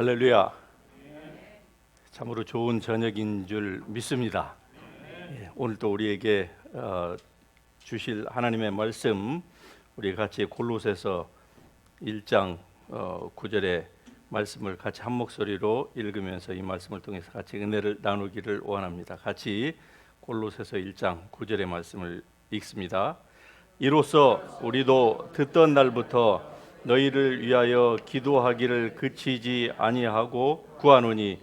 할렐루야. 참으로 좋은 저녁인 줄 믿습니다. 오늘 또 우리에게 주실 하나님의 말씀, 우리 같이 골로새서 1장 9절의 말씀을 같이 한 목소리로 읽으면서 이 말씀을 통해서 같이 은혜를 나누기를 원합니다. 같이 골로새서 1장 9절의 말씀을 읽습니다. 이로써 우리도 듣던 날부터 너희를 위하여 기도하기를 그치지 아니하고 구하노니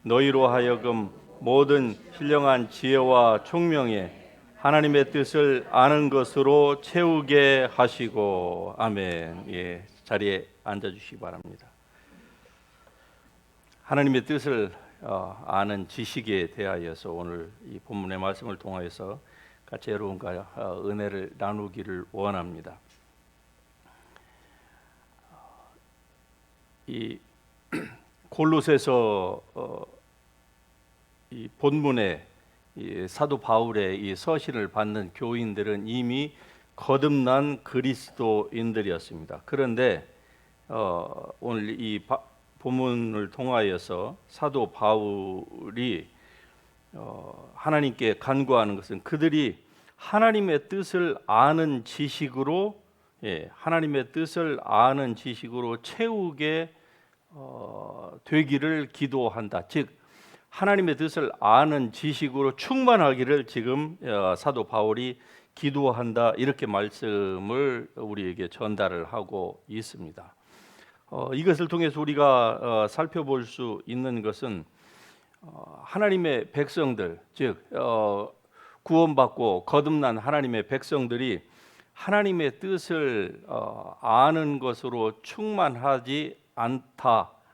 너희로 하여금 모든 신령한 지혜와 총명에 하나님의 뜻을 아는 것으로 채우게 하시고. 아멘. 자리에 앉아주시기 바랍니다. 하나님의 뜻을 아는 지식에 대하여서 오늘 이 본문의 말씀을 통하여서 같이 여러분과 은혜를 나누기를 원합니다. 이 골로새서 이 본문에 이 사도 바울의 이 서신을 받는 교인들은 이미 거듭난 그리스도인들이었습니다. 그런데 오늘 이 본문을 통하여서 사도 바울이 하나님께 간구하는 것은 그들이 하나님의 뜻을 아는 지식으로 하나님의 뜻을 아는 지식으로 채우게 되기를 기도한다. 즉 하나님의 뜻을 아는 지식으로 충만하기를 지금 사도 바울이 기도한다. 이렇게 말씀을 우리에게 전달을 하고 있습니다. 이것을 통해서 우리가 살펴볼 수 있는 것은 하나님의 백성들, 즉 구원받고 거듭난 하나님의 백성들이 하나님의 뜻을 아는 것으로 충만하지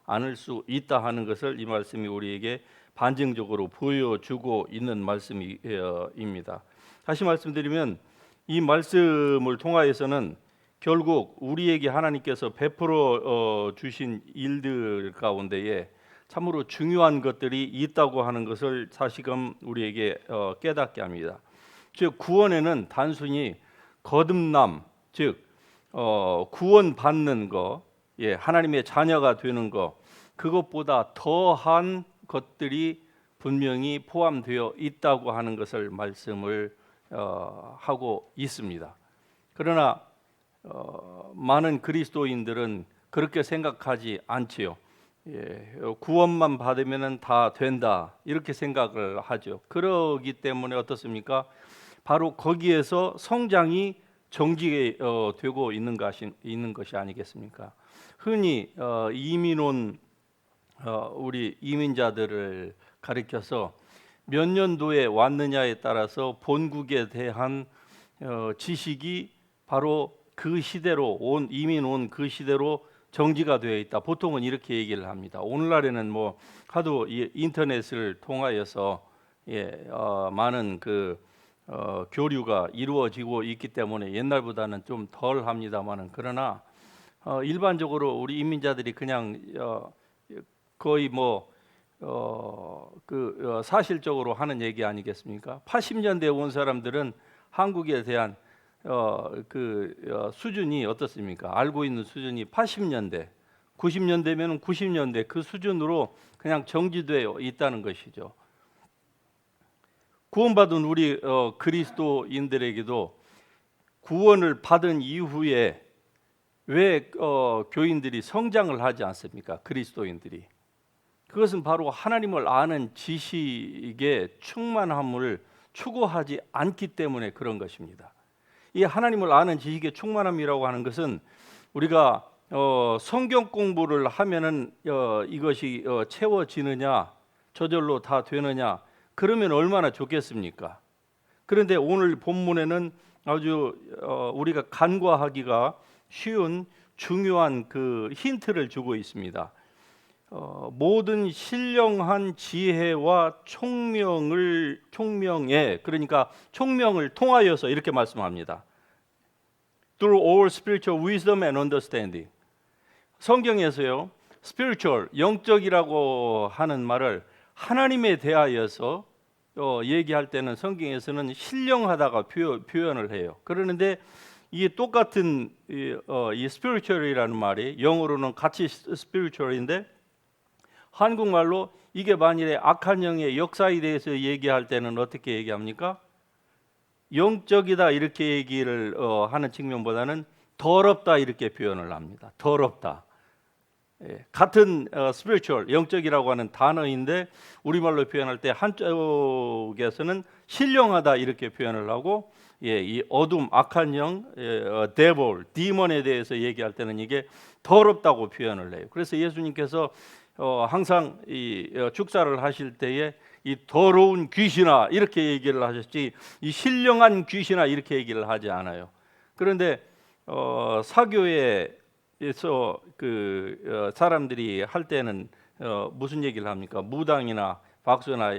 않을 수 있다 하는 것을 이 말씀이 우리에게 반증적으로 보여주고 있는 말씀입니다. 다시 말씀드리면 이 말씀을 통하여서는 결국 우리에게 하나님께서 베풀어 주신 일들 가운데에 참으로 중요한 것들이 있다고 하는 것을 다시금 우리에게 깨닫게 합니다. 즉 구원에는 단순히 거듭남, 즉 구원받는 거, 하나님의 자녀가 되는 거, 그것보다 더한 것들이 분명히 포함되어 있다고 하는 것을 말씀을 하고 있습니다. 그러나 많은 그리스도인들은 그렇게 생각하지 않지요. 구원만 받으면 다 된다 이렇게 생각을 하죠. 그러기 때문에 어떻습니까? 바로 거기에서 성장이 정지되고 있는 것이 아니겠습니까? 흔히 이민 온 우리 이민자들을 가리켜서 몇 년도에 왔느냐에 따라서 본국에 대한 지식이 바로 그 시대로 이민 온 그 시대로 정지가 되어 있다. 보통은 이렇게 얘기를 합니다. 오늘날에는 뭐 하도 인터넷을 통하여서 많은 교류가 이루어지고 있기 때문에 옛날보다는 좀 덜 합니다만은, 그러나 일반적으로 우리 이민자들이 그냥 거의 사실적으로 하는 얘기 아니겠습니까? 80년대에 온 사람들은 한국에 대한 수준이 어떻습니까? 알고 있는 수준이 80년대, 90년대면 90년대 그 수준으로 그냥 정지되어 있다는 것이죠. 구원받은 우리 그리스도인들에게도 구원을 받은 이후에 왜 교인들이 성장을 하지 않습니까? 그리스도인들이. 그것은 바로 하나님을 아는 지식의 충만함을 추구하지 않기 때문에 그런 것입니다. 이 하나님을 아는 지식의 충만함이라고 하는 것은 우리가 성경 공부를 하면은 이것이 채워지느냐, 저절로 다 되느냐, 그러면 얼마나 좋겠습니까? 그런데 오늘 본문에는 아주 우리가 간과하기가 쉬운 중요한 그 힌트를 주고 있습니다. 모든 신령한 지혜와 총명에, 그러니까 총명을 통하여서 이렇게 말씀합니다. Through all spiritual wisdom and understanding. 성경에서요, spiritual, 영적이라고 하는 말을 하나님에 대하여서 얘기할 때는 성경에서는 신령하다가 표현을 해요. 그러는데 이 똑같은 이 spiritual이라는 말이 영어로는 같이 spiritual인데 한국말로 이게 만일에 악한 영의 역사에 대해서 얘기할 때는 어떻게 얘기합니까? 영적이다 이렇게 얘기를 하는 측면보다는 더럽다 이렇게 표현을 합니다. 더럽다. 같은 spiritual, 영적이라고 하는 단어인데 우리말로 표현할 때 한쪽에서는 신령하다 이렇게 표현을 하고, 이 어둠, 악한 영, devil, demon에 대해서 얘기할 때는 이게 더럽다고 표현을 해요. 그래서 예수님께서 항상 이 축사를 하실 때에 이 더러운 귀신아 이렇게 얘기를 하셨지, 이 신령한 귀신아 이렇게 얘기를 하지 않아요. 그런데 사교에서 그 사람들이 할 때는 무슨 얘기를 합니까? 무당이나 박수나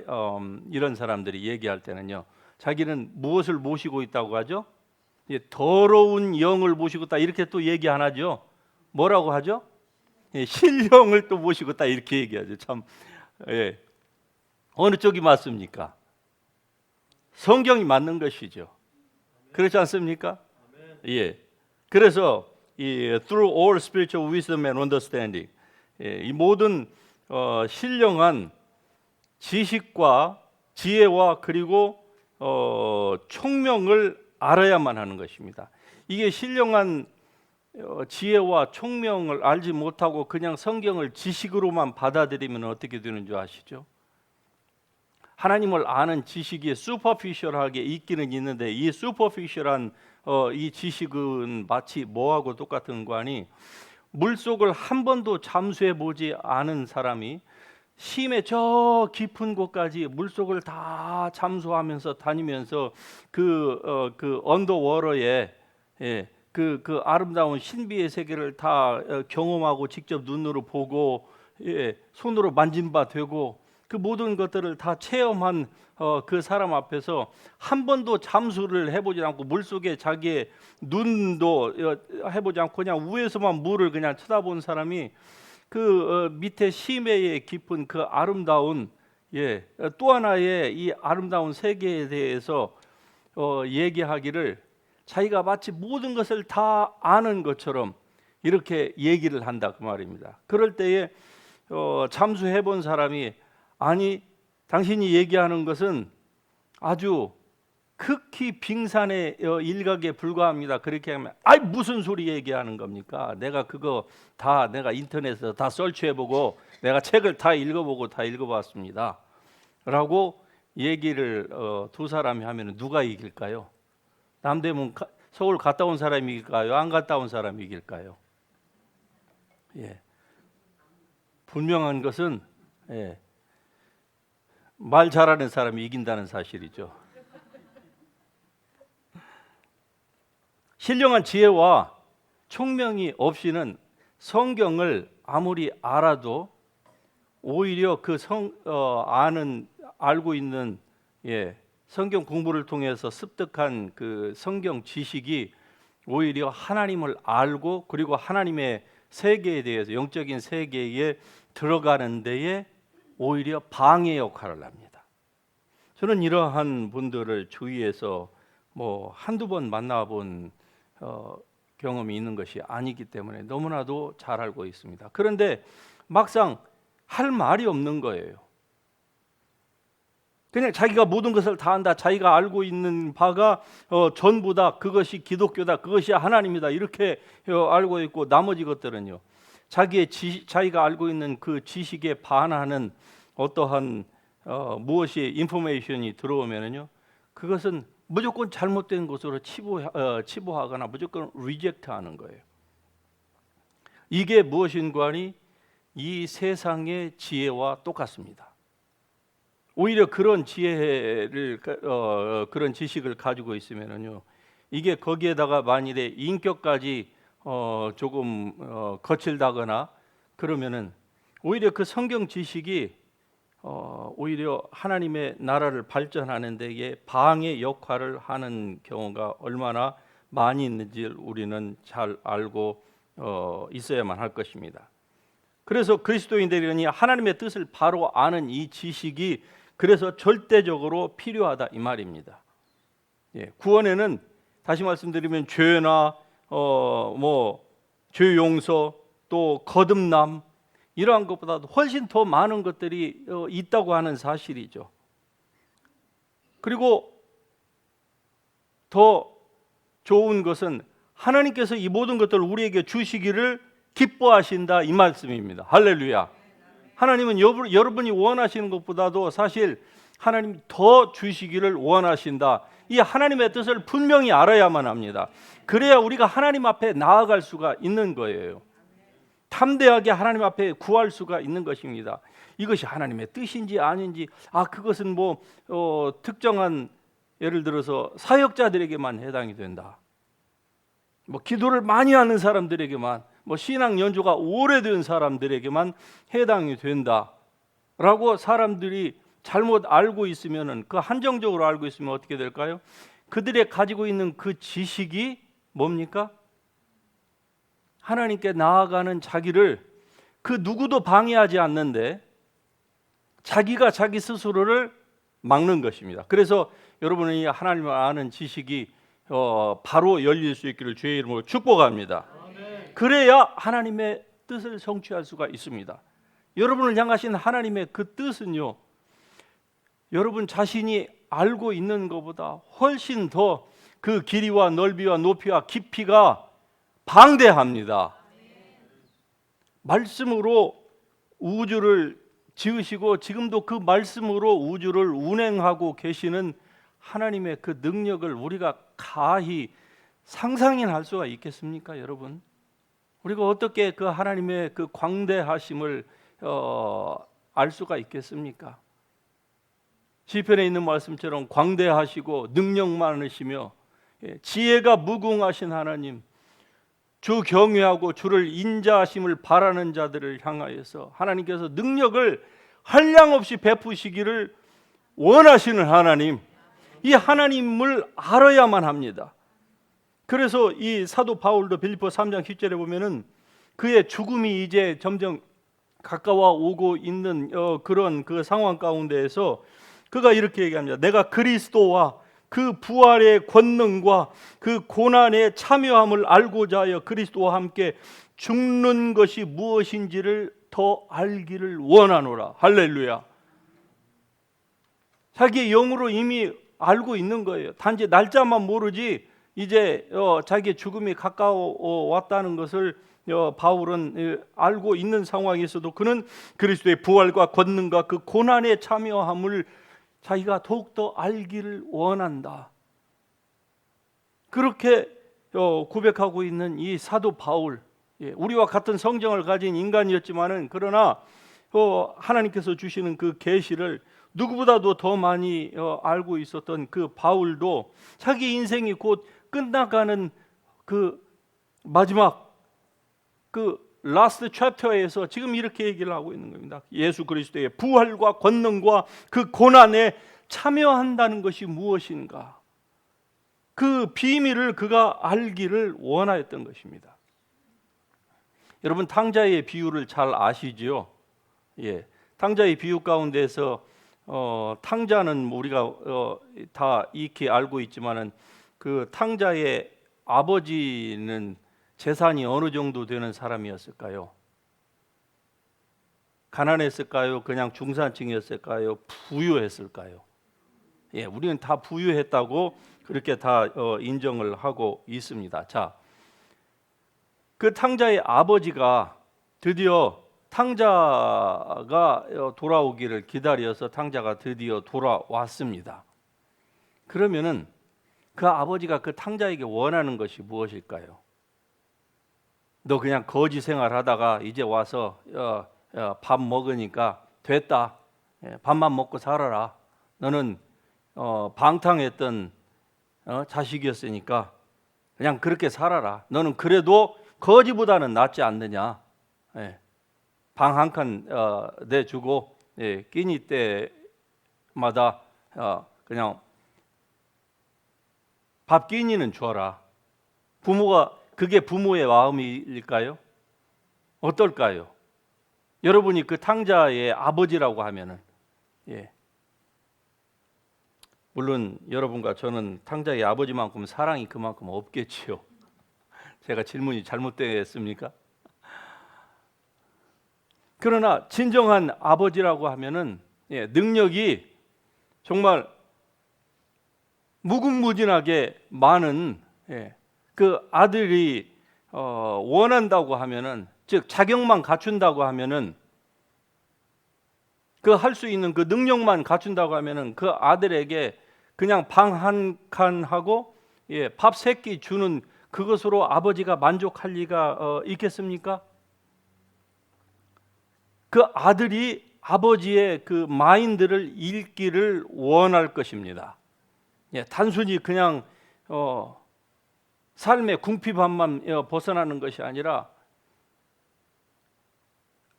이런 사람들이 얘기할 때는요, 자기는 무엇을 모시고 있다고 하죠? 더러운 영을 모시고 있다 이렇게 또 얘기 안 하죠. 뭐라고 하죠? 신령을 또 모시고 있다 이렇게 얘기하죠. 참, 어느 쪽이 맞습니까? 성경이 맞는 것이죠. 그렇지 않습니까? 예. 그래서 이 through all spiritual wisdom and understanding, 이 모든 신령한 지식과 지혜와 그리고 총명을 알아야만 하는 것입니다. 이게 신령한 지혜와 총명을 알지 못하고 그냥 성경을 지식으로만 받아들이면 어떻게 되는 줄 아시죠? 하나님을 아는 지식이 슈퍼피셜하게 있기는 있는데, 이 슈퍼피셜한 이 지식은 마치 뭐하고 똑같은 거니, 물속을 한 번도 잠수해 보지 않은 사람이 심해 저 깊은 곳까지 물속을 다 잠수하면서 다니면서 그 언더워러에 그 아름다운 신비의 세계를 다 경험하고 직접 눈으로 보고 손으로 만진 바 되고 그 모든 것들을 다 체험한 그 사람 앞에서 한 번도 잠수를 해보지 않고 물속에 자기의 눈도 해보지 않고 그냥 위에서만 물을 그냥 쳐다본 사람이 그 밑에 심해의 깊은 그 아름다운 또 하나의 이 아름다운 세계에 대해서 얘기하기를 자기가 마치 모든 것을 다 아는 것처럼 이렇게 얘기를 한다 그 말입니다. 그럴 때에 잠수해 본 사람이 아니 당신이 얘기하는 것은 아주 극히 빙산의 일각에 불과합니다. 그렇게 하면 아이 무슨 소리 얘기하는 겁니까? 내가 그거 다 내가 인터넷에서 다 설치해보고 내가 책을 다 읽어보고 다 읽어봤습니다 라고 얘기를 두 사람이 하면 누가 이길까요? 남대문 서울 갔다 온 사람이 이길까요? 안 갔다 온 사람이 이길까요? 분명한 것은 말 잘하는 사람이 이긴다는 사실이죠. 신령한 지혜와 총명이 없이는 성경을 아무리 알아도 오히려 그 알고 있는 성경 공부를 통해서 습득한 그 성경 지식이 오히려 하나님을 알고 그리고 하나님의 세계에 대해서 영적인 세계에 들어가는 데에 오히려 방해 역할을 합니다. 저는 이러한 분들을 주위에서 뭐 한두 번 만나본 경험이 있는 것이 아니기 때문에 너무나도 잘 알고 있습니다. 그런데 막상 할 말이 없는 거예요. 그냥 자기가 모든 것을 다 안다, 자기가 알고 있는 바가 전부다, 그것이 기독교다, 그것이 하나님이다 이렇게 알고 있고 나머지 것들은요 자기가 알고 있는 그 지식에 반하는 어떠한 무엇이 인포메이션이 들어오면은요 그것은 무조건 잘못된 것으로 치부하거나 무조건 리젝트하는 거예요. 이게 무엇인가니 이 세상의 지혜와 똑같습니다. 오히려 그런 지혜를 그런 지식을 가지고 있으면은요 이게 거기에다가 만일에 인격까지 조금 거칠다거나 그러면은 오히려 그 성경 지식이 오히려 하나님의 나라를 발전하는 데에 방해 역할을 하는 경우가 얼마나 많이 있는지 우리는 잘 알고 있어야만 할 것입니다. 그래서 그리스도인들이 하나님의 뜻을 바로 아는 이 지식이 그래서 절대적으로 필요하다 이 말입니다. 구원에는 다시 말씀드리면 죄나 죄 용서 또 거듭남 이러한 것보다도 훨씬 더 많은 것들이 있다고 하는 사실이죠. 그리고 더 좋은 것은 하나님께서 이 모든 것들을 우리에게 주시기를 기뻐하신다, 이 말씀입니다. 할렐루야. 하나님은 여러분이 원하시는 것보다도 사실 하나님이 더 주시기를 원하신다. 이 하나님의 뜻을 분명히 알아야만 합니다. 그래야 우리가 하나님 앞에 나아갈 수가 있는 거예요. 담대하게 하나님 앞에 구할 수가 있는 것입니다. 이것이 하나님의 뜻인지 아닌지, 그것은 특정한, 예를 들어서 사역자들에게만 해당이 된다. 기도를 많이 하는 사람들에게만, 신앙 연조가 오래된 사람들에게만 해당이 된다라고 사람들이 잘못 알고 있으면은, 그 한정적으로 알고 있으면 어떻게 될까요? 그들이 가지고 있는 그 지식이 뭡니까? 하나님께 나아가는 자기를 그 누구도 방해하지 않는데 자기가 자기 스스로를 막는 것입니다. 그래서 여러분이 하나님을 아는 지식이 바로 열릴 수 있기를 주의 이름으로 축복합니다. 그래야 하나님의 뜻을 성취할 수가 있습니다. 여러분을 향하신 하나님의 그 뜻은요, 여러분 자신이 알고 있는 것보다 훨씬 더 그 길이와 넓이와 높이와 깊이가 방대합니다. 말씀으로 우주를 지으시고 지금도 그 말씀으로 우주를 운행하고 계시는 하나님의 그 능력을 우리가 가히 상상이나 할 수가 있겠습니까, 여러분? 우리가 어떻게 그 하나님의 그 광대하심을 알 수가 있겠습니까? 시편에 있는 말씀처럼 광대하시고 능력 많으시며 지혜가 무궁하신 하나님, 주 경외하고 주를 인자하심을 바라는 자들을 향하여서 하나님께서 능력을 한량없이 베푸시기를 원하시는 하나님, 이 하나님을 알아야만 합니다. 그래서 이 사도 바울도 빌립보 3장 10절에 보면은 그의 죽음이 이제 점점 가까워 오고 있는 그런 그 상황 가운데에서 그가 이렇게 얘기합니다. 내가 그리스도와 그 부활의 권능과 그 고난의 참여함을 알고자 하여 그리스도와 함께 죽는 것이 무엇인지를 더 알기를 원하노라. 할렐루야. 자기의 영으로 이미 알고 있는 거예요. 단지 날짜만 모르지 이제 자기의 죽음이 가까워 왔다는 것을 바울은 알고 있는 상황에서도 그는 그리스도의 부활과 권능과 그 고난의 참여함을 자기가 더욱더 알기를 원한다. 그렇게 고백하고 있는 이 사도 바울, 우리와 같은 성정을 가진 인간이었지만은 그러나 하나님께서 주시는 그 계시를 누구보다도 더 많이 알고 있었던 그 바울도 자기 인생이 곧 끝나가는 그 마지막 그 라스트 챕터에서 지금 이렇게 얘기를 하고 있는 겁니다. 예수 그리스도의 부활과 권능과 그 고난에 참여한다는 것이 무엇인가, 그 비밀을 그가 알기를 원하였던 것입니다. 여러분, 탕자의 비유를 잘 아시죠? 탕자의 비유 가운데서 탕자는 우리가 다 익히 알고 있지만은 그 탕자의 아버지는 재산이 어느 정도 되는 사람이었을까요? 가난했을까요? 그냥 중산층이었을까요? 부유했을까요? 우리는 다 부유했다고 그렇게 다 인정을 하고 있습니다. 자, 그 탕자의 아버지가 드디어 탕자가 돌아오기를 기다려서 탕자가 드디어 돌아왔습니다. 그러면은 그 아버지가 그 탕자에게 원하는 것이 무엇일까요? 너 그냥 거지 생활하다가 이제 와서 밥 먹으니까 됐다. 밥만 먹고 살아라. 너는 방탕했던 자식이었으니까 그냥 그렇게 살아라. 너는 그래도 거지보다는 낫지 않느냐. 방 한 칸 내주고 끼니 때마다 그냥 밥 끼니는 줘라. 부모가 그게 부모의 마음일까요? 어떨까요? 여러분이 그 탕자의 아버지라고 하면은 물론 여러분과 저는 탕자의 아버지만큼 사랑이 그만큼 없겠지요. 제가 질문이 잘못됐습니까? 그러나 진정한 아버지라고 하면은 능력이 정말 무궁무진하게 많은 그 아들이 원한다고 하면은, 즉 자격만 갖춘다고 하면은, 그 할 수 있는 그 능력만 갖춘다고 하면은 그 아들에게 그냥 방 한 칸 하고 밥 3끼 주는 그것으로 아버지가 만족할 리가 있겠습니까? 그 아들이 아버지의 그 마인드를 읽기를 원할 것입니다. 단순히 그냥 삶의 궁핍함만 벗어나는 것이 아니라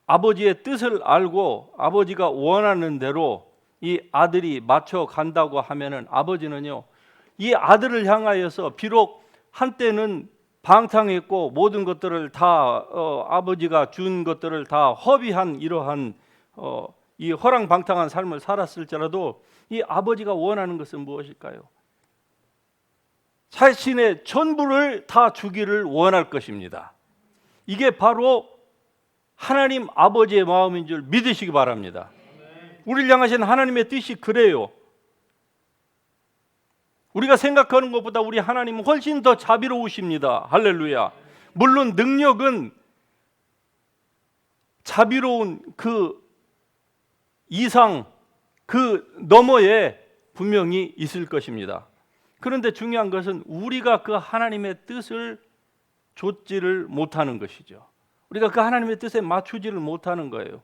아버지의 뜻을 알고 아버지가 원하는 대로 이 아들이 맞춰 간다고 하면은, 아버지는요 이 아들을 향하여서 비록 한때는 방탕했고 모든 것들을 다 아버지가 준 것들을 다 허비한 이러한 이 허랑방탕한 삶을 살았을지라도 이 아버지가 원하는 것은 무엇일까요? 자신의 전부를 다 주기를 원할 것입니다. 이게 바로 하나님 아버지의 마음인 줄 믿으시기 바랍니다. 우리를 향하신 하나님의 뜻이 그래요. 우리가 생각하는 것보다 우리 하나님은 훨씬 더 자비로우십니다. 할렐루야. 물론 능력은 자비로운 그 이상, 그 너머에 분명히 있을 것입니다. 그런데 중요한 것은 우리가 그 하나님의 뜻을 좇지를 못하는 것이죠. 우리가 그 하나님의 뜻에 맞추지를 못하는 거예요.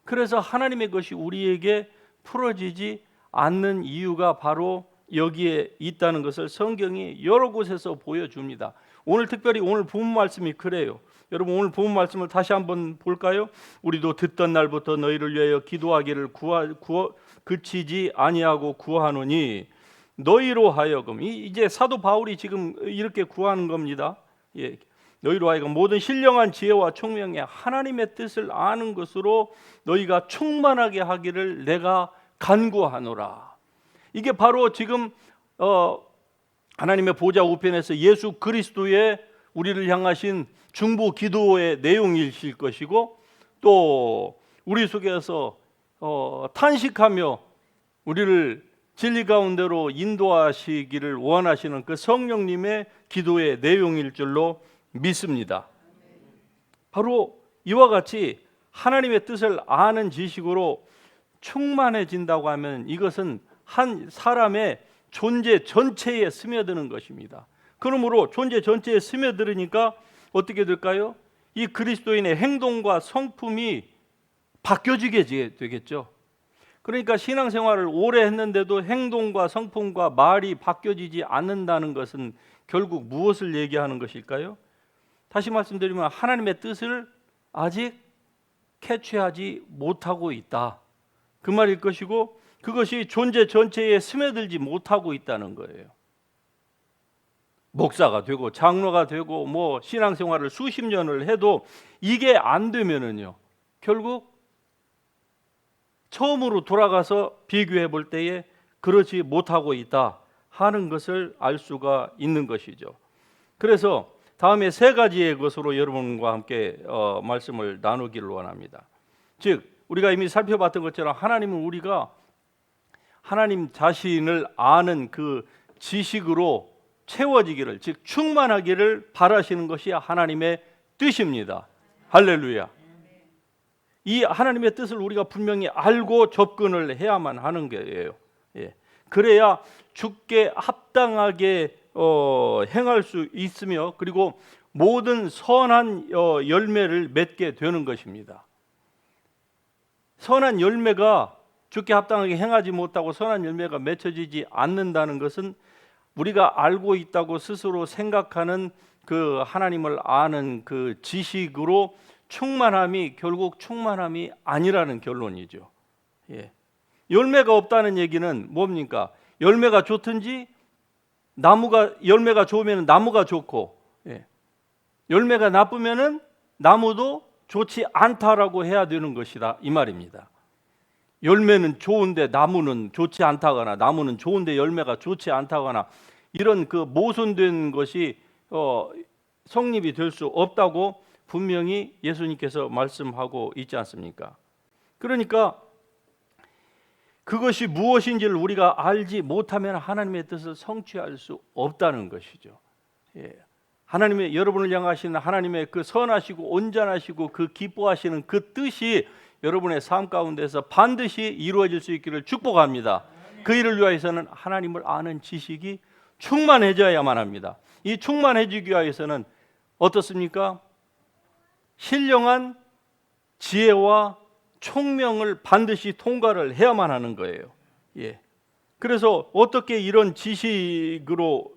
그래서 하나님의 것이 우리에게 풀어지지 않는 이유가 바로 여기에 있다는 것을 성경이 여러 곳에서 보여줍니다. 오늘 특별히 오늘 본문 말씀이 그래요. 여러분 오늘 본문 말씀을 다시 한번 볼까요? 우리도 듣던 날부터 너희를 위하여 기도하기를 그치지 아니하고 구하노니 너희로 하여금, 이제 사도 바울이 지금 이렇게 구하는 겁니다. 너희로 하여금 모든 신령한 지혜와 총명에 하나님의 뜻을 아는 것으로 너희가 충만하게 하기를 내가 간구하노라. 이게 바로 지금 하나님의 보좌 우편에서 예수 그리스도의 우리를 향하신 중보 기도의 내용이실 것이고, 또 우리 속에서 탄식하며 우리를 진리 가운데로 인도하시기를 원하시는 그 성령님의 기도의 내용일 줄로 믿습니다. 바로 이와 같이 하나님의 뜻을 아는 지식으로 충만해진다고 하면 이것은 한 사람의 존재 전체에 스며드는 것입니다. 그러므로 존재 전체에 스며들으니까 어떻게 될까요? 이 그리스도인의 행동과 성품이 바뀌어지게 되겠죠. 그러니까 신앙생활을 오래 했는데도 행동과 성품과 말이 바뀌어지지 않는다는 것은 결국 무엇을 얘기하는 것일까요? 다시 말씀드리면 하나님의 뜻을 아직 캐치하지 못하고 있다, 그 말일 것이고, 그것이 존재 전체에 스며들지 못하고 있다는 거예요. 목사가 되고 장로가 되고 뭐 신앙생활을 수십 년을 해도 이게 안 되면은요, 결국 처음으로 돌아가서 비교해 볼 때에 그렇지 못하고 있다 하는 것을 알 수가 있는 것이죠. 그래서 다음에 3가지의 것으로 여러분과 함께 말씀을 나누기를 원합니다. 즉 우리가 이미 살펴봤던 것처럼 하나님은 우리가 하나님 자신을 아는 그 지식으로 채워지기를, 즉 충만하기를 바라시는 것이 하나님의 뜻입니다. 할렐루야. 이 하나님의 뜻을 우리가 분명히 알고 접근을 해야만 하는 거예요. 그래야 주께 합당하게 행할 수 있으며, 그리고 모든 선한 열매를 맺게 되는 것입니다. 선한 열매가 주께 합당하게 행하지 못하고 선한 열매가 맺혀지지 않는다는 것은 우리가 알고 있다고 스스로 생각하는 그 하나님을 아는 그 지식으로 충만함이 결국 충만함이 아니라는 결론이죠. 열매가 없다는 얘기는 뭡니까? 열매가 좋든지 열매가 좋으면 나무가 좋고, 열매가 나쁘면은 나무도 좋지 않다라고 해야 되는 것이다, 이 말입니다. 열매는 좋은데 나무는 좋지 않다거나 나무는 좋은데 열매가 좋지 않다거나 이런 그 모순된 것이 성립이 될 수 없다고 분명히 예수님께서 말씀하고 있지 않습니까? 그러니까 그것이 무엇인지를 우리가 알지 못하면 하나님의 뜻을 성취할 수 없다는 것이죠. 하나님의, 여러분을 향하시는 하나님의 그 선하시고 온전하시고 그 기뻐하시는 그 뜻이 여러분의 삶 가운데서 반드시 이루어질 수 있기를 축복합니다. 그 일을 위하여서는 하나님을 아는 지식이 충만해져야만 합니다. 이 충만해지기 위하여서는 어떻습니까? 신령한 지혜와 총명을 반드시 통과를 해야만 하는 거예요. 그래서 어떻게 이런 지식으로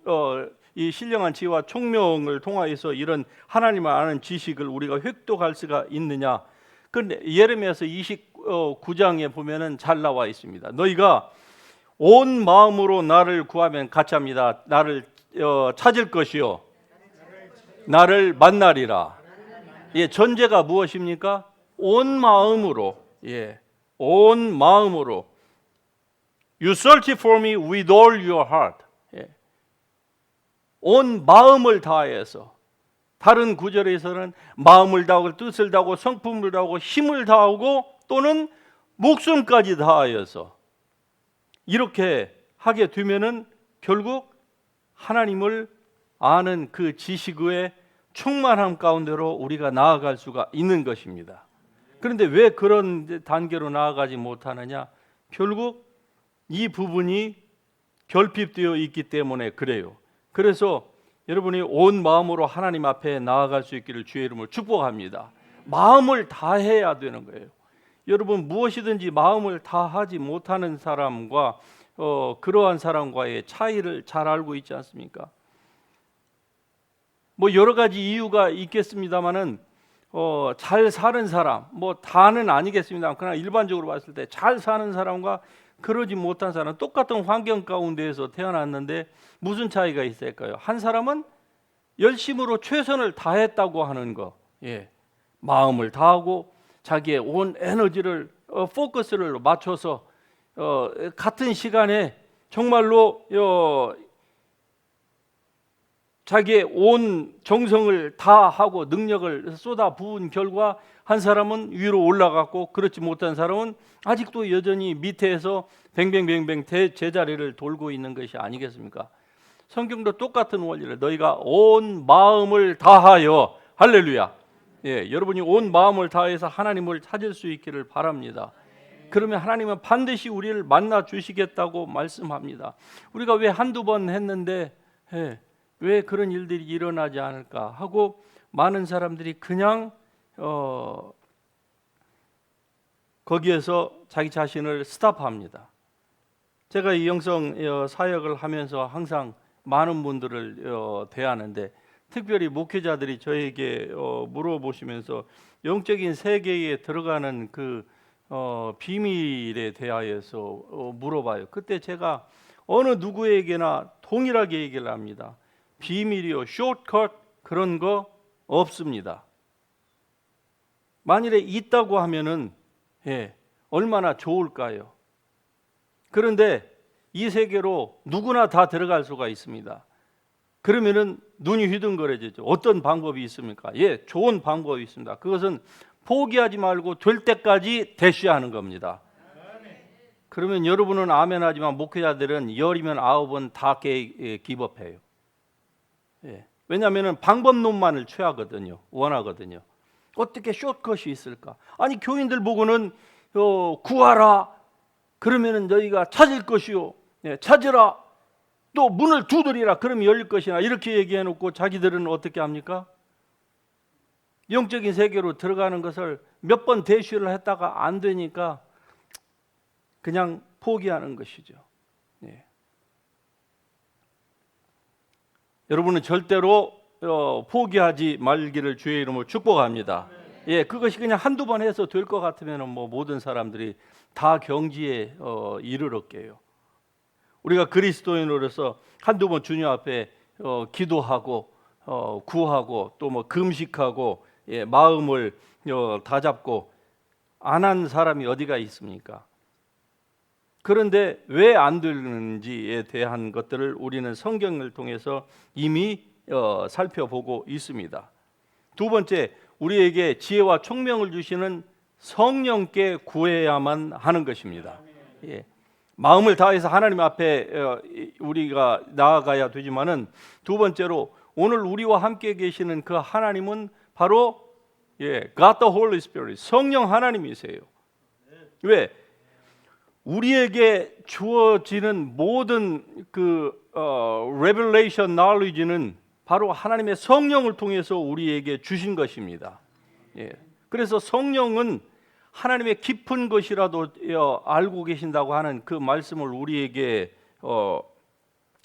이 신령한 지혜와 총명을 통하여서 이런 하나님을 아는 지식을 우리가 획득할 수가 있느냐? 근데 예레미야서 29장에 보면은 잘 나와 있습니다. 너희가 온 마음으로 나를 구하면 가짜입니다. 나를 찾을 것이요, 나를 만나리라. 전제가 무엇입니까? 온 마음으로. 온 마음으로. You search for me with all your heart. 온 마음을 다해서. 다른 구절에서는 마음을 다하고 뜻을 다하고 성품을 다하고 힘을 다하고 또는 목숨까지 다하여서 이렇게 하게 되면은 결국 하나님을 아는 그 지식의 충만함 가운데로 우리가 나아갈 수가 있는 것입니다. 그런데 왜 그런 단계로 나아가지 못하느냐? 결국 이 부분이 결핍되어 있기 때문에 그래요. 그래서 여러분이 온 마음으로 하나님 앞에 나아갈 수 있기를 주의 이름으로 축복합니다. 마음을 다해야 되는 거예요. 여러분, 무엇이든지 마음을 다하지 못하는 사람과 그러한 사람과의 차이를 잘 알고 있지 않습니까? 뭐 여러 가지 이유가 있겠습니다만은 잘 사는 사람, 뭐 다는 아니겠습니다. 그러나 일반적으로 봤을 때 잘 사는 사람과 그러지 못한 사람, 똑같은 환경 가운데에서 태어났는데 무슨 차이가 있을까요? 한 사람은 열심으로 최선을 다했다고 하는 거, 마음을 다하고 자기의 온 에너지를 포커스를 맞춰서 같은 시간에 정말로 자기의 온 정성을 다하고 능력을 쏟아 부은 결과 한 사람은 위로 올라갔고 그렇지 못한 사람은 아직도 여전히 밑에서 뱅뱅뱅뱅 제자리를 돌고 있는 것이 아니겠습니까? 성경도 똑같은 원리를 너희가 온 마음을 다하여, 할렐루야, 여러분이 온 마음을 다해서 하나님을 찾을 수 있기를 바랍니다. 그러면 하나님은 반드시 우리를 만나 주시겠다고 말씀합니다. 우리가 왜 한두 번 했는데 왜 그런 일들이 일어나지 않을까 하고 많은 사람들이 그냥 거기에서 자기 자신을 스탑합니다. 제가 이 영성 사역을 하면서 항상 많은 분들을 대하는데 특별히 목회자들이 저에게 물어보시면서 영적인 세계에 들어가는 그 비밀에 대하여서 물어봐요. 그때 제가 어느 누구에게나 동일하게 얘기를 합니다. 비밀이요, 숏컷 그런 거 없습니다. 만일에 있다고 하면은 얼마나 좋을까요? 그런데 이 세계로 누구나 다 들어갈 수가 있습니다. 그러면은 눈이 휘둥그레지죠. 어떤 방법이 있습니까? 좋은 방법이 있습니다. 그것은 포기하지 말고 될 때까지 대쉬하는 겁니다. 그러면 여러분은 아멘 하지만 목회자들은 10이면 9은 다 기법해요. 왜냐하면 방법론만을 취하거든요. 원하거든요. 어떻게 숏컷이 있을까? 아니 교인들 보고는 구하라. 그러면은 너희가 찾을 것이요. 찾으라. 또 문을 두드리라. 그러면 열릴 것이나 이렇게 얘기해놓고 자기들은 어떻게 합니까? 영적인 세계로 들어가는 것을 몇 번 대시를 했다가 안 되니까 그냥 포기하는 것이죠. 여러분은 절대로 포기하지 말기를 주의 이름으로 축복합니다. 그것이 그냥 한두 번 해서 될 것 같으면 뭐 모든 사람들이 다 경지에 이르렀게요. 우리가 그리스도인으로서 한두 번 주님 앞에 기도하고 구하고 또 뭐 금식하고 마음을 다잡고 안 한 사람이 어디가 있습니까? 그런데 왜 안 되는지에 대한 것들을 우리는 성경을 통해서 이미 살펴보고 있습니다. 두 번째, 우리에게 지혜와 총명을 주시는 성령께 구해야만 하는 것입니다. 예. 마음을 다해서 하나님 앞에 우리가 나아가야 되지만은, 두 번째로 오늘 우리와 함께 계시는 그 하나님은 바로 God the Holy Spirit, 성령 하나님이세요. 왜? 우리에게 주어지는 모든 revelation knowledge는 바로 하나님의 성령을 통해서 우리에게 주신 것입니다. 예. 그래서 성령은 하나님의 깊은 것이라도 알고 계신다고 하는 그 말씀을 우리에게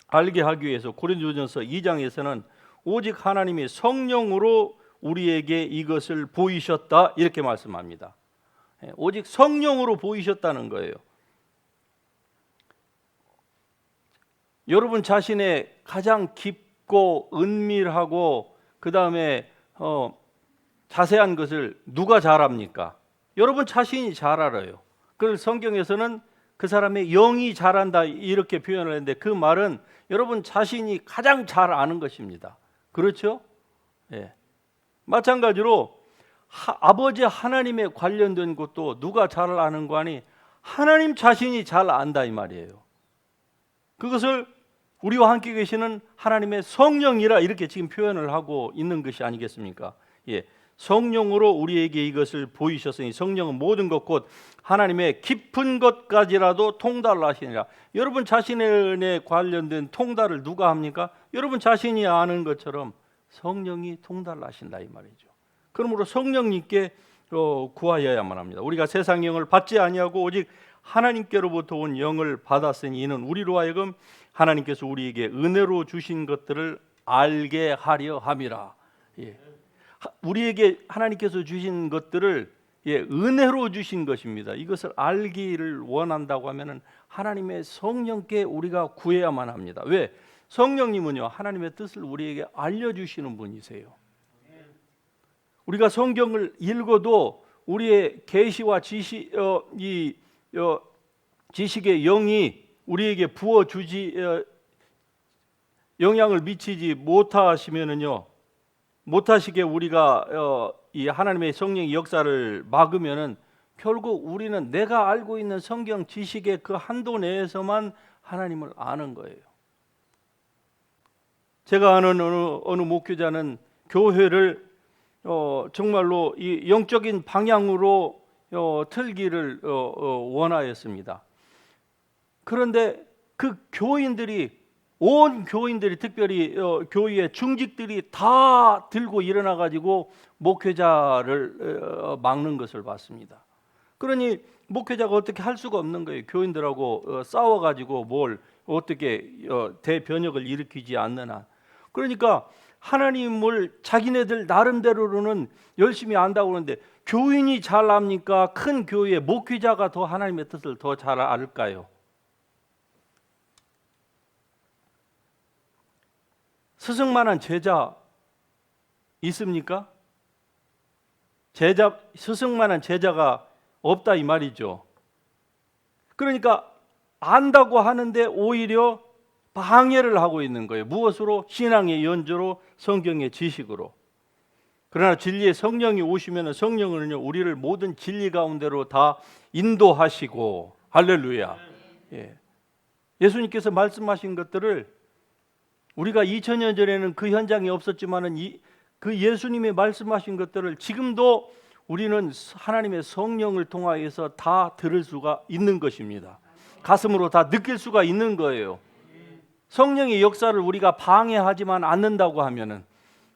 알게 하기 위해서 고린도전서 2장에서는 오직 하나님이 성령으로 우리에게 이것을 보이셨다, 이렇게 말씀합니다. 오직 성령으로 보이셨다는 거예요. 여러분 자신의 가장 깊고 은밀하고 그 다음에 자세한 것을 누가 잘 압니까? 여러분 자신이 잘 알아요. 그걸 성경에서는 그 사람의 영이 잘한다, 이렇게 표현을 했는데, 그 말은 여러분 자신이 가장 잘 아는 것입니다. 그렇죠? 예. 마찬가지로 아버지 하나님에 관련된 것도 누가 잘 아는 거 아니? 하나님 자신이 잘 안다, 이 말이에요. 그것을 우리와 함께 계시는 하나님의 성령이라 이렇게 지금 표현을 하고 있는 것이 아니겠습니까? 예. 성령으로 우리에게 이것을 보이셨으니 성령은 모든 것 곧 하나님의 깊은 것까지라도 통달을 하시니라. 여러분 자신에 관련된 통달을 누가 합니까? 여러분 자신이 아는 것처럼 성령이 통달을 하신다, 이 말이죠. 그러므로 성령님께 구하여야만 합니다. 우리가 세상 영을 받지 아니하고 오직 하나님께로부터 온 영을 받았으니 이는 우리로 하여금 하나님께서 우리에게 은혜로 주신 것들을 알게 하려 함이라. 예. 우리에게 하나님께서 주신 것들을 은혜로 주신 것입니다. 이것을 알기를 원한다고 하면은 하나님의 성령께 우리가 구해야만 합니다. 왜? 성령님은요, 하나님의 뜻을 우리에게 알려주시는 분이세요. 우리가 성경을 읽어도 우리의 계시와 지식의 영이 우리에게 부어주지 영향을 미치지 못하시면은요, 못하시게 우리가 이 하나님의 성령의 역사를 막으면은 결국 우리는 내가 알고 있는 성경 지식의 그 한도 내에서만 하나님을 아는 거예요. 제가 아는 어느 목회자는 교회를 정말로 이 영적인 방향으로 틀기를 원하였습니다. 그런데 그 교인들이, 온 교인들이, 특별히 교회의 중직들이 다 들고 일어나 가지고 목회자를 막는 것을 봤습니다. 그러니 목회자가 어떻게 할 수가 없는 거예요. 교인들하고 싸워 가지고 뭘 어떻게 대변혁을 일으키지 않는 한. 그러니까 하나님을 자기네들 나름대로는 열심히 안다고 그러는데, 교인이 잘 압니까? 큰 교회의 목회자가 더 하나님의 뜻을 더 잘 알까요? 스승만한 제자 있습니까? 스승만한 제자가 없다, 이 말이죠. 그러니까 안다고 하는데 오히려 방해를 하고 있는 거예요. 무엇으로? 신앙의 연조로, 성경의 지식으로. 그러나 진리의 성령이 오시면 성령은요, 우리를 모든 진리 가운데로 다 인도하시고, 할렐루야. 예. 예수님께서 말씀하신 것들을 우리가 2000년 전에는 그 현장이 없었지만은 그 예수님이 말씀하신 것들을 지금도 우리는 하나님의 성령을 통하여서 다 들을 수가 있는 것입니다. 가슴으로 다 느낄 수가 있는 거예요. 성령의 역사를 우리가 방해하지만 않는다고 하면은,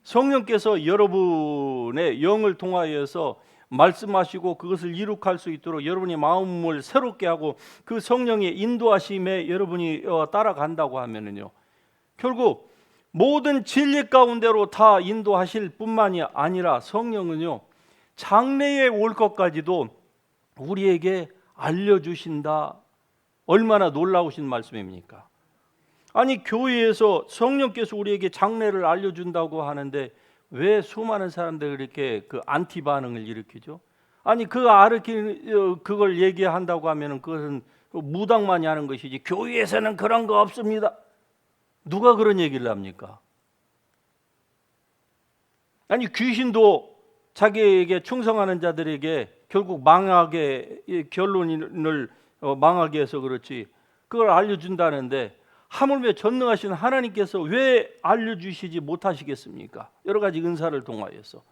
성령께서 여러분의 영을 통하여서 말씀하시고 그것을 이룩할 수 있도록 여러분의 마음을 새롭게 하고 그 성령의 인도하심에 여러분이 따라간다고 하면은요, 결국 모든 진리 가운데로 다 인도하실 뿐만이 아니라 성령은요, 장래에 올 것까지도 우리에게 알려주신다. 얼마나 놀라우신 말씀입니까? 아니, 교회에서 성령께서 우리에게 장래를 알려준다고 하는데 왜 수많은 사람들이 그렇게 그 안티 반응을 일으키죠? 아니, 그걸 얘기한다고 하면은 그것은 무당만이 하는 것이지 교회에서는 그런 거 없습니다. 누가 그런 얘기를 합니까? 아니, 귀신도 자기에게 충성하는 자들에게 결국 망하게 결론을 망하게 해서 그렇지 그걸 알려준다는데 하물며 전능하신 하나님께서 왜 알려주시지 못하시겠습니까? 여러 가지 은사를 통하여서.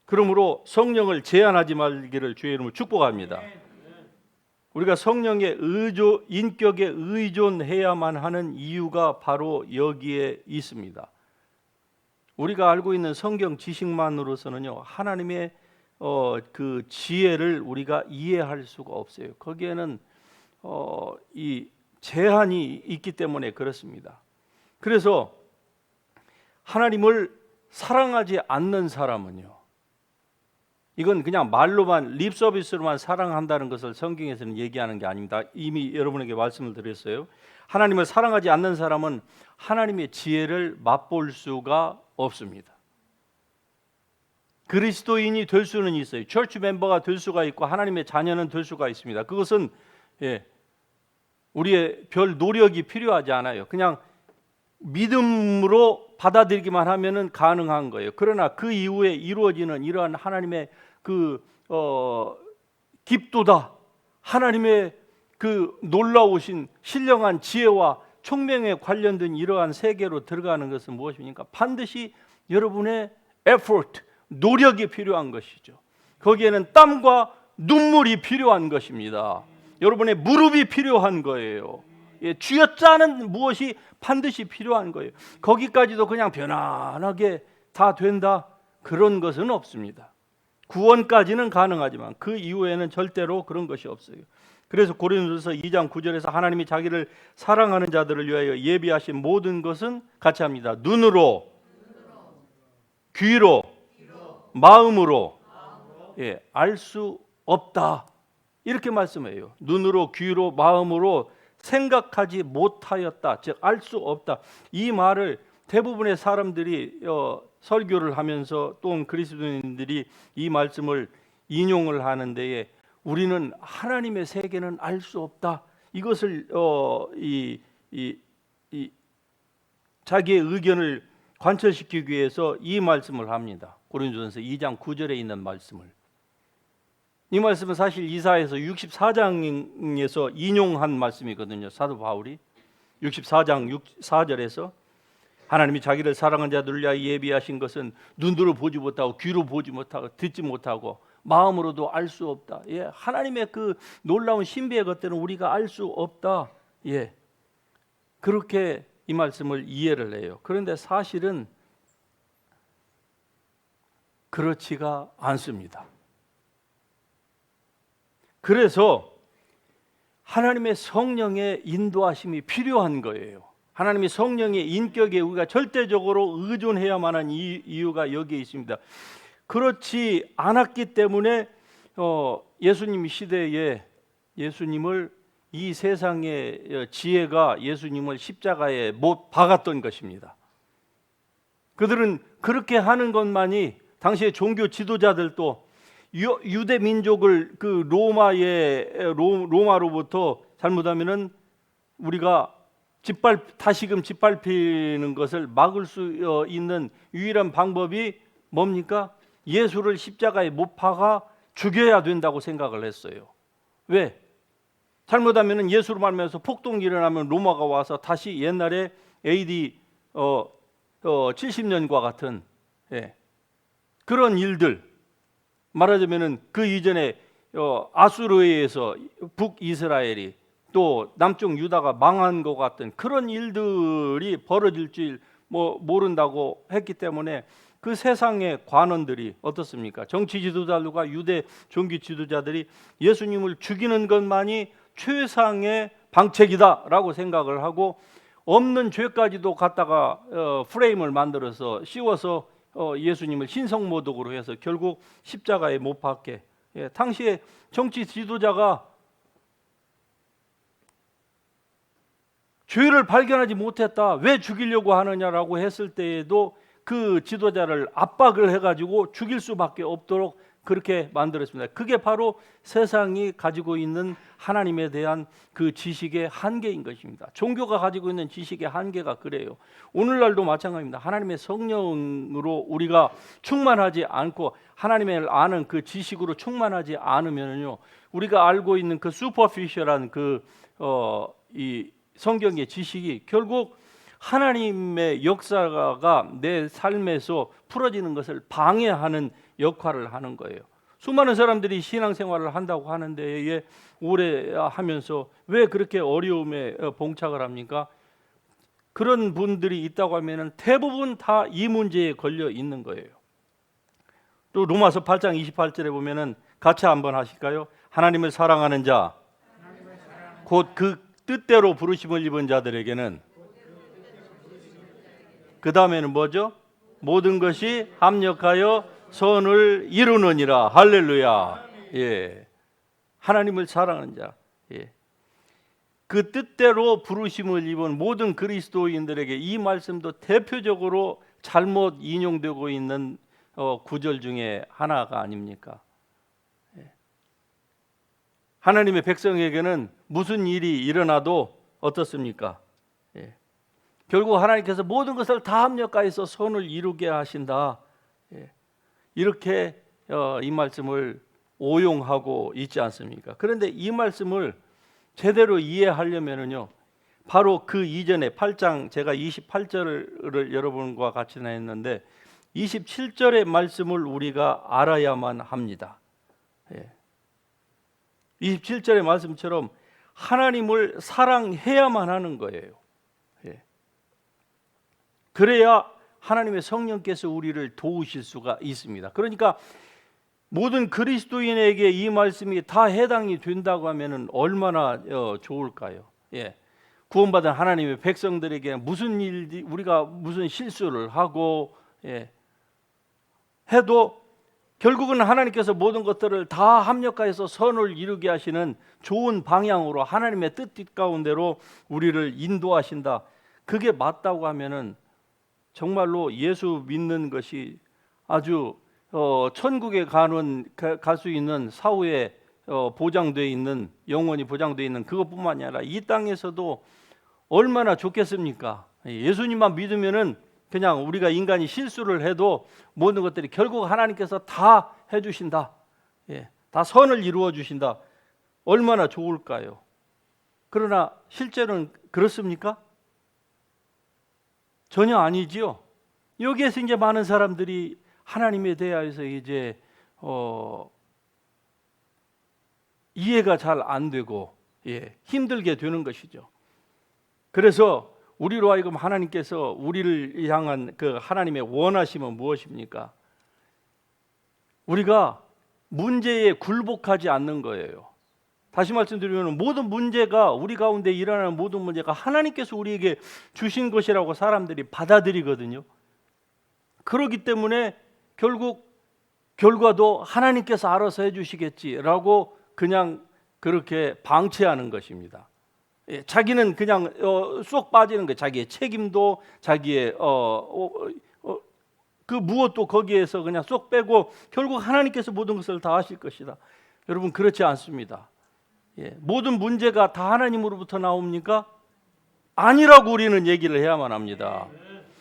그러므로 성령을 제한하지 말기를 주의 이름으로 축복합니다. 우리가 성령의 인격에 의존해야만 하는 이유가 바로 여기에 있습니다. 우리가 알고 있는 성경 지식만으로서는요, 하나님의 그 지혜를 우리가 이해할 수가 없어요. 거기에는 이 제한이 있기 때문에 그렇습니다. 그래서 하나님을 사랑하지 않는 사람은요, 이건 그냥 말로만 립 서비스로만 사랑한다는 것을 성경에서는 얘기하는 게 아닙니다. 이미 여러분에게 말씀을 드렸어요. 하나님을 사랑하지 않는 사람은 하나님의 지혜를 맛볼 수가 없습니다. 그리스도인이 될 수는 있어요. 처치 멤버가 될 수가 있고 하나님의 자녀는 될 수가 있습니다. 그것은 우리의 별 노력이 필요하지 않아요. 그냥 믿음으로 받아들이기만 하면은 가능한 거예요. 그러나 그 이후에 이루어지는 이러한 하나님의 깊도다, 하나님의 그 놀라우신 신령한 지혜와 총명에 관련된 이러한 세계로 들어가는 것은 무엇입니까? 반드시 여러분의 effort, 노력이 필요한 것이죠. 거기에는 땀과 눈물이 필요한 것입니다. 여러분의 무릎이 필요한 거예요. 쥐어짜는 무엇이 반드시 필요한 거예요. 거기까지도 그냥 편안하게 다 된다, 그런 것은 없습니다. 구원까지는 가능하지만 그 이후에는 절대로 그런 것이 없어요. 그래서 고린도서 2장 9절에서 하나님이 자기를 사랑하는 자들을 위하여 예비하신 모든 것은 같이 합니다. 눈으로, 귀로, 마음으로 알 수 없다, 이렇게 말씀해요. 눈으로, 귀로, 마음으로 생각하지 못하였다, 즉 알 수 없다. 이 말을 대부분의 사람들이 설교를 하면서 또는 그리스도인들이 이 말씀을 인용을 하는 데에 우리는 하나님의 세계는 알 수 없다, 이것을 자기의 의견을 관철시키기 위해서 이 말씀을 합니다. 고린도전서 2장 9절에 있는 말씀을. 이 말씀은 사실 이사야서 64장에서 인용한 말씀이거든요. 사도 바울이 64장 4절에서 하나님이 자기를 사랑한 자들을 위하여 예비하신 것은 눈으로 보지 못하고 귀로 보지 못하고 듣지 못하고 마음으로도 알 수 없다. 하나님의 그 놀라운 신비의 것들은 우리가 알 수 없다. 그렇게 이 말씀을 이해를 해요. 그런데 사실은 그렇지가 않습니다. 그래서 하나님의 성령의 인도하심이 필요한 거예요. 하나님의 성령의 인격에 우리가 절대적으로 의존해야만 하는 이유가 여기에 있습니다. 그렇지 않았기 때문에 예수님 시대에 예수님을, 이 세상의 지혜가 예수님을 십자가에 못 박았던 것입니다. 그들은 그렇게 하는 것만이, 당시의 종교 지도자들도 유대 민족을 그 로마로부터 잘못하면은 우리가 다시금 짓밟히는 것을 막을 수 있는 유일한 방법이 뭡니까? 예수를 십자가에 못 박아 죽여야 된다고 생각을 했어요. 왜? 잘못하면은 예수로 말미암아서 폭동이 일어나면 로마가 와서 다시 옛날에 AD 70년과 같은 그런 일들, 말하자면은 그 이전에 아수르에 의해서 북이스라엘이 또 남쪽 유다가 망한 것 같은 그런 일들이 벌어질 줄 모른다고 했기 때문에 그 세상의 관원들이 어떻습니까? 정치 지도자들과 유대 종교 지도자들이 예수님을 죽이는 것만이 최상의 방책이다라고 생각을 하고 없는 죄까지도 갖다가 프레임을 만들어서 씌워서 예수님을 신성모독으로 해서 결국 십자가에 못 박게. 당시에 정치 지도자가 죄를 발견하지 못했다, 왜 죽이려고 하느냐라고 했을 때에도 그 지도자를 압박을 해가지고 죽일 수밖에 없도록 그렇게 만들었습니다. 그게 바로 세상이 가지고 있는 하나님에 대한 그 지식의 한계인 것입니다. 종교가 가지고 있는 지식의 한계가 그래요. 오늘날도 마찬가지입니다. 하나님의 성령으로 우리가 충만하지 않고 하나님을 아는 그 지식으로 충만하지 않으면요, 우리가 알고 있는 그 슈퍼피셜한 이 성경의 지식이 결국 하나님의 역사가 내 삶에서 풀어지는 것을 방해하는 역할을 하는 거예요. 수많은 사람들이 신앙생활을 한다고 하는데 오래 하면서 왜 그렇게 어려움에 봉착을 합니까? 그런 분들이 있다고 하면 대부분 다 이 문제에 걸려 있는 거예요. 또 로마서 8장 28절에 보면은 같이 한번 하실까요? 하나님을 사랑하는 자 곧 그 뜻대로 부르심을 입은 자들에게는, 그 다음에는 뭐죠? 모든 것이 합력하여 선을 이루느니라. 할렐루야. 예. 하나님을 사랑하는 자. 예. 그 뜻대로 부르심을 입은 모든 그리스도인들에게 이 말씀도 대표적으로 잘못 인용되고 있는 구절 중에 하나가 아닙니까? 예. 하나님의 백성에게는 무슨 일이 일어나도 어떻습니까? 예. 결국 하나님께서 모든 것을 다 합력하여서 선을 이루게 하신다. 예. 이렇게 이 말씀을 오용하고 있지 않습니까? 그런데 이 말씀을 제대로 이해하려면요, 바로 그 이전에 8장, 제가 28절을 여러분과 같이 했는데 27절의 말씀을 우리가 알아야만 합니다. 예. 27절의 말씀처럼 하나님을 사랑해야만 하는 거예요. 예. 그래야 하나님의 성령께서 우리를 도우실 수가 있습니다. 그러니까 모든 그리스도인에게 이 말씀이 다 해당이 된다고 하면 얼마나 좋을까요? 예. 구원받은 하나님의 백성들에게 무슨 일이, 우리가 무슨 실수를 하고 해도 결국은 하나님께서 모든 것들을 다 합력하여서 선을 이루게 하시는 좋은 방향으로 하나님의 뜻 가운데로 우리를 인도하신다. 그게 맞다고 하면은 정말로 예수 믿는 것이 아주 천국에 갈 수 있는 사후에 보장되어 있는, 영원히 보장되어 있는 그것뿐만이 아니라 이 땅에서도 얼마나 좋겠습니까? 예수님만 믿으면은 그냥 우리가 인간이 실수를 해도 모든 것들이 결국 하나님께서 다 해주신다. 예, 다 선을 이루어 주신다. 얼마나 좋을까요? 그러나 실제로는 그렇습니까? 전혀 아니지요. 여기에서 이제 많은 사람들이 하나님에 대하여서 이제 이해가 잘 안 되고 힘들게 되는 것이죠. 그래서 우리로 하여금 하나님께서 우리를 향한 그 하나님의 원하심은 무엇입니까? 우리가 문제에 굴복하지 않는 거예요. 다시 말씀드리면 모든 문제가, 우리 가운데 일어나는 모든 문제가 하나님께서 우리에게 주신 것이라고 사람들이 받아들이거든요. 그렇기 때문에 결국 결과도 하나님께서 알아서 해주시겠지라고 그냥 그렇게 방치하는 것입니다. 자기는 그냥 쏙 빠지는 거예요. 자기의 책임도, 자기의 그 무엇도 거기에서 그냥 쏙 빼고 결국 하나님께서 모든 것을 다 하실 것이다. 여러분, 그렇지 않습니다. 모든 문제가 다 하나님으로부터 나옵니까? 아니라고 우리는 얘기를 해야만 합니다.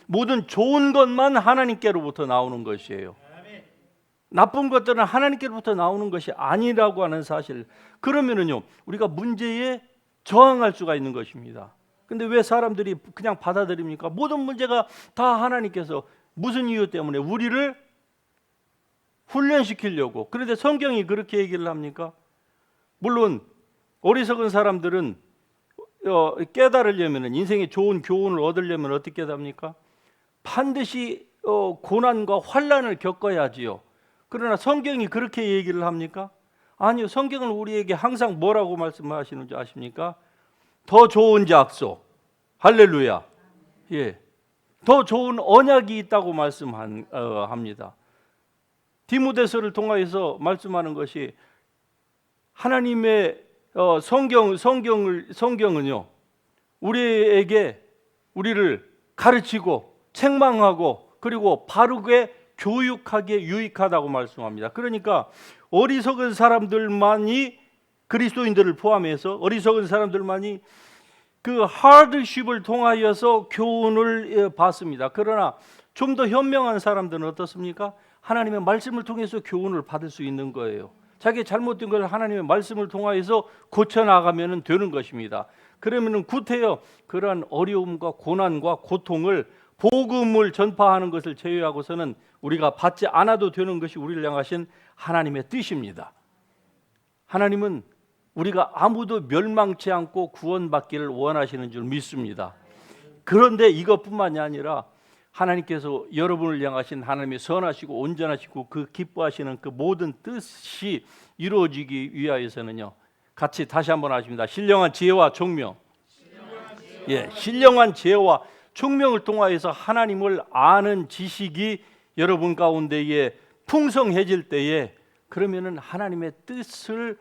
모든 좋은 것만 하나님께로부터 나오는 것이에요. 나쁜 것들은 하나님께로부터 나오는 것이 아니라고 하는 사실. 그러면은요, 우리가 문제에 저항할 수가 있는 것입니다. 근데 왜 사람들이 그냥 받아들입니까? 모든 문제가 다 하나님께서, 무슨 이유 때문에? 우리를 훈련시키려고. 그런데 성경이 그렇게 얘기를 합니까? 물론 어리석은 사람들은 깨달으려면, 인생의 좋은 교훈을 얻으려면 어떻게 합니까? 반드시 고난과 환난을 겪어야지요. 그러나 성경이 그렇게 얘기를 합니까? 아니요. 성경은 우리에게 항상 뭐라고 말씀하시는지 아십니까? 더 좋은 약속. 할렐루야. 예. 더 좋은 언약이 있다고 말씀합니다. 디모데서를 통하여서 말씀하는 것이 하나님의 성경은요, 우리에게 우리를 가르치고 책망하고 그리고 바르게 교육하기에 유익하다고 말씀합니다. 그러니까 어리석은 사람들만이, 그리스도인들을 포함해서 어리석은 사람들만이 그 하드십을 통하여서 교훈을 받습니다. 그러나 좀 더 현명한 사람들은 어떻습니까? 하나님의 말씀을 통해서 교훈을 받을 수 있는 거예요. 자기 잘못된 걸 하나님의 말씀을 통하여서 고쳐나가면 되는 것입니다. 그러면 구태여 그러한 어려움과 고난과 고통을 복음을 전파하는 것을 제외하고서는 우리가 받지 않아도 되는 것이 우리를 향하신 하나님의 뜻입니다. 하나님은 우리가 아무도 멸망치 않고 구원받기를 원하시는 줄 믿습니다. 그런데 이것뿐만이 아니라 하나님께서 여러분을 향하신 하나님의 선하시고 온전하시고 그 기뻐하시는 그 모든 뜻이 이루어지기 위하여서는요, 같이 다시 한번 하십니다. 신령한 지혜와 총명. 신령한 지혜와 총명을 통하여서 하나님을 아는 지식이 여러분 가운데에 풍성해질 때에, 그러면은 하나님의 뜻을,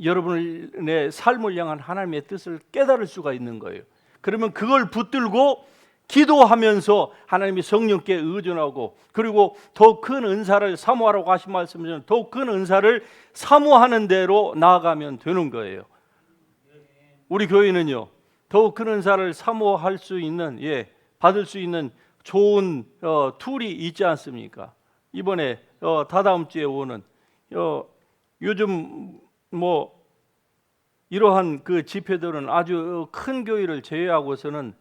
여러분의 삶을 향한 하나님의 뜻을 깨달을 수가 있는 거예요. 그러면 그걸 붙들고 기도하면서 하나님의 성령께 의존하고, 그리고 더 큰 은사를 사모하라고 하신 말씀은 더 큰 은사를 사모하는 대로 나아가면 되는 거예요. 우리 교회는요, 더욱 큰 은사를 사모할 수 있는, 받을 수 있는 좋은 툴이 있지 않습니까? 이번에 다다음 주에 오는 요즘 뭐 이러한 그 집회들은 아주 큰 교회를 제외하고서는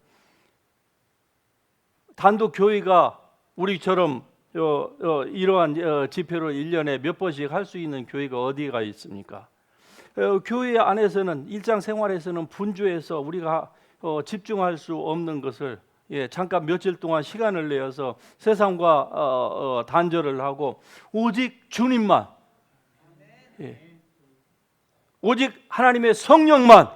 단독 교회가 우리처럼 이러한 집회를 1년에 몇 번씩 할 수 있는 교회가 어디가 있습니까? 교회 안에서는 일상생활에서는 분주해서 우리가 집중할 수 없는 것을 잠깐 며칠 동안 시간을 내어서 세상과 단절을 하고 오직 주님만, 오직 하나님의 성령만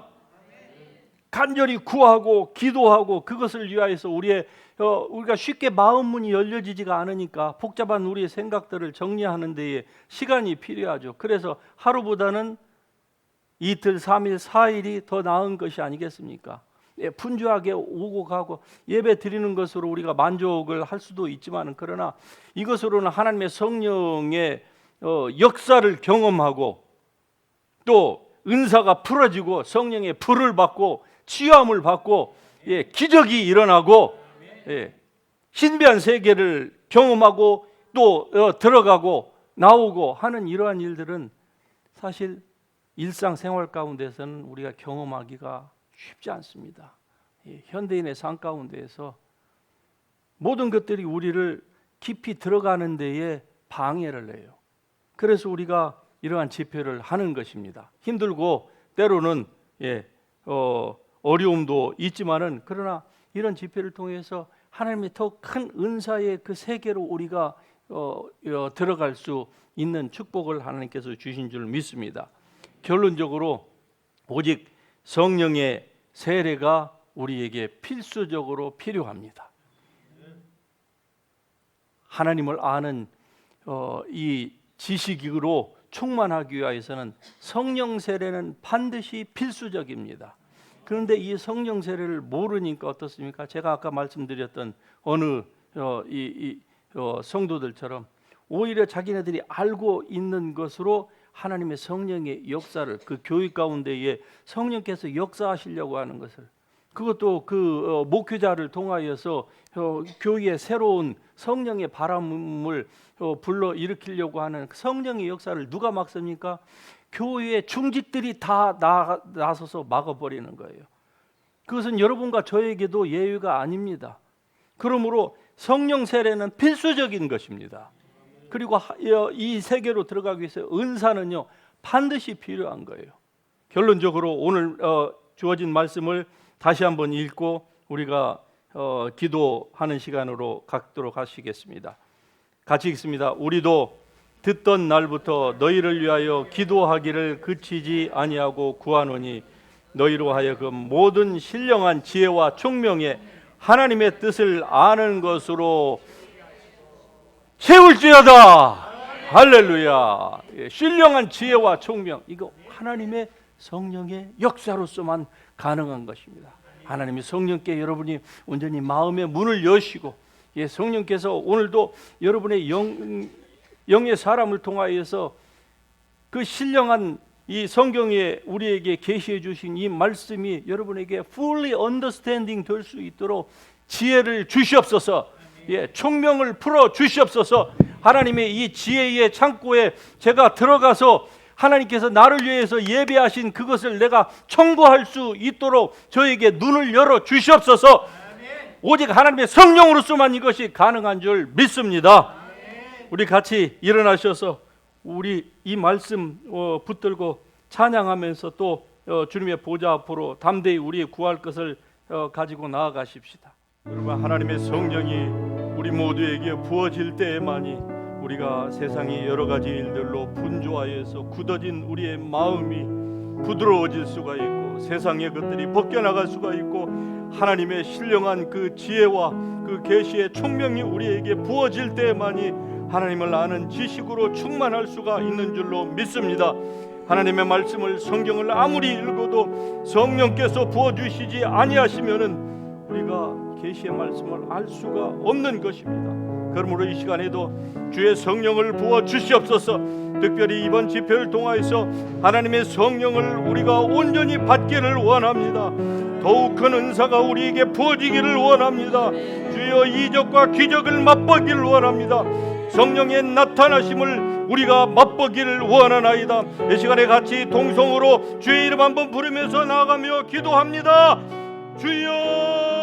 간절히 구하고 기도하고, 그것을 위하여서 우리가 쉽게 마음 문이 열려지지가 않으니까 복잡한 우리의 생각들을 정리하는 데에 시간이 필요하죠. 그래서 하루보다는 이틀, 3일, 4일이 더 나은 것이 아니겠습니까? 분주하게 오고 가고 예배 드리는 것으로 우리가 만족을 할 수도 있지만, 그러나 이것으로는 하나님의 성령의 역사를 경험하고 또 은사가 풀어지고 성령의 불을 받고 치유함을 받고 기적이 일어나고 신비한 세계를 경험하고 또 들어가고 나오고 하는 이러한 일들은 사실 일상생활 가운데서는 우리가 경험하기가 쉽지 않습니다. 현대인의 삶 가운데에서 모든 것들이 우리를 깊이 들어가는 데에 방해를 해요. 그래서 우리가 이러한 집회를 하는 것입니다. 힘들고 때로는 어려움도 있지만은, 그러나 이런 집회를 통해서 하나님의 더 큰 은사의 그 세계로 우리가 들어갈 수 있는 축복을 하나님께서 주신 줄 믿습니다. 결론적으로 오직 성령의 세례가 우리에게 필수적으로 필요합니다. 하나님을 아는 이 지식으로 충만하기 위해서는 성령 세례는 반드시 필수적입니다. 그런데 이 성령 세례를 모르니까 어떻습니까? 제가 아까 말씀드렸던 어느 성도들처럼 오히려 자기네들이 알고 있는 것으로 하나님의 성령의 역사를, 그 교회 가운데에 성령께서 역사하시려고 하는 것을, 그것도 그 목회자를 통하여서 교회에 새로운 성령의 바람을 불러 일으키려고 하는 성령의 역사를 누가 막습니까? 교회의 중직들이 다 나서서 막아버리는 거예요. 그것은 여러분과 저에게도 예외가 아닙니다. 그러므로 성령 세례는 필수적인 것입니다. 그리고 이 세계로 들어가기 위해서 은사는요 반드시 필요한 거예요. 결론적으로 오늘 주어진 말씀을 다시 한번 읽고 우리가 기도하는 시간으로 갖도록 하시겠습니다. 같이 읽습니다. 우리도 듣던 날부터 너희를 위하여 기도하기를 그치지 아니하고 구하노니 너희로 하여금 모든 신령한 지혜와 총명에 하나님의 뜻을 아는 것으로 채울지어다. 할렐루야. 신령한 지혜와 총명, 이거 하나님의 성령의 역사로서만 가능한 것입니다. 하나님의 성령께 여러분이 온전히 마음의 문을 여시고 예, 성령께서 오늘도 여러분의 영의 사람을 통하여서 그 신령한 이 성경에 우리에게 계시해 주신 이 말씀이 여러분에게 fully understanding 될 수 있도록 지혜를 주시옵소서. 예, 총명을 풀어 주시옵소서. 하나님의 이 지혜의 창고에 제가 들어가서 하나님께서 나를 위해서 예배하신 그것을 내가 청구할 수 있도록 저에게 눈을 열어 주시옵소서. 오직 하나님의 성령으로서만 이것이 가능한 줄 믿습니다. 우리 같이 일어나셔서 우리 이 말씀 붙들고 찬양하면서 또 주님의 보좌 앞으로 담대히 우리의 구할 것을 가지고 나아가십시다. 여러분, 하나님의 성령이 우리 모두에게 부어질 때에만이 우리가 세상의 여러 가지 일들로 분주하여서 굳어진 우리의 마음이 부드러워질 수가 있고 세상의 것들이 벗겨나갈 수가 있고 하나님의 신령한 그 지혜와 그 계시의 총명이 우리에게 부어질 때에만이 하나님을 아는 지식으로 충만할 수가 있는 줄로 믿습니다. 하나님의 말씀을 성경을 아무리 읽어도 성령께서 부어주시지 아니하시면은 우리가 계시의 말씀을 알 수가 없는 것입니다. 그러므로 이 시간에도 주의 성령을 부어 주시옵소서. 특별히 이번 집회를 통하여서 하나님의 성령을 우리가 온전히 받기를 원합니다. 더욱 큰 은사가 우리에게 부어지기를 원합니다. 주여 이적과 기적을 맛보기를 원합니다. 성령의 나타나심을 우리가 맛보기를 원하나이다. 이 시간에 같이 동성으로 주의 이름 한번 부르면서 나아가며 기도합니다. 주여